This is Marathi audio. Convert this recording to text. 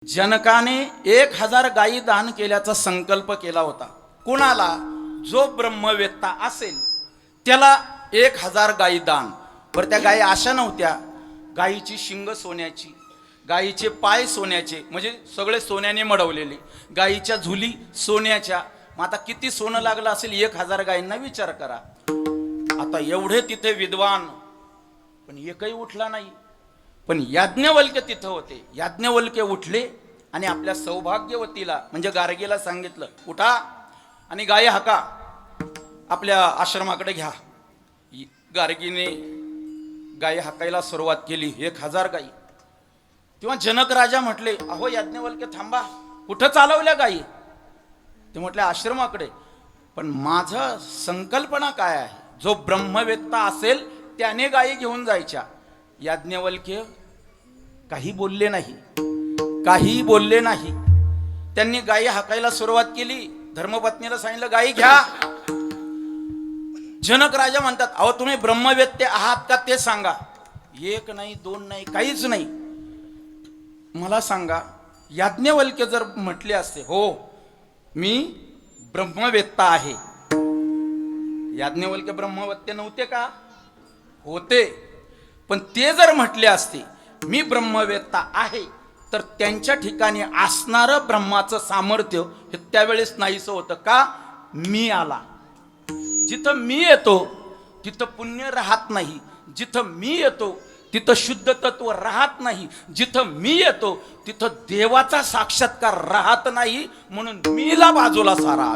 जनकाने 1000 गायी दान केल्याचा संकल्प केला होता. कुणाला? जो ब्रह्मवेत्ता असेल त्याला 1000 गायी दान. पर त्या गायी अशा नव्हत्या. गायीची शिंग सोन्याची, गायीचे पाय सोन्याचे, म्हणजे सगळे सोन्याने मडवलेले, गायीच्या झुली सोन्याच्या. मग आता किती सोनं लागलं असेल 1000 गायींना विचार करा. आता एवढे तिथे विद्वान, पण एकही उठला नाही. पण याज्ञवल्क्य तिथं होते. याज्ञवल्क्य उठले आणि आपल्या सौभाग्यवतीला म्हणजे गार्गीला सांगितलं, उठा आणि गायी हाका, आपल्या आश्रमाकडे घ्या. गार्गीने गायी हाकायला सुरुवात केली. 1000 गायी. तेव्हा जनक राजा म्हटले, अहो याज्ञवल्क्य थांबा, कुठं चालवल्या गायी? ते म्हटले आश्रमाकडे. पण माझं संकल्पना काय आहे? जो ब्रह्मवेत्ता असेल त्याने गायी घेऊन जायच्या. याज्ञवल्क्य काही बोलले नाही, काही बोलले नाही. त्यांनी गायी हाकायला सुरुवात केली. धर्मपत्नीला सांगितलं, गायी घ्या. जनक राजा म्हणतात, अहो तुम्ही ब्रह्मवेत्ते आहात का ते सांगा. एक नाही, दोन नाही, काहीच नाही. मला सांगा, याज्ञवल्क्य जर म्हटले असते, हो मी ब्रह्मवेत्ता आहे. याज्ञवल्क्य ब्रह्मवेत्ते नव्हते का? होते. पण ते जर म्हटले असते मी ब्रह्मवेत्ता आहे, तर त्यांच्या ठिकाणी असणारं ब्रह्माचं सामर्थ्य हे त्यावेळेस नाहीसं होतं. का? मी आला. जिथं मी येतो तिथं पुण्य राहत नाही. जिथं मी येतो तिथं शुद्ध तत्व राहत नाही. जिथं मी येतो तिथं देवाचा साक्षात्कार राहत नाही. म्हणून मीला बाजूला सारा.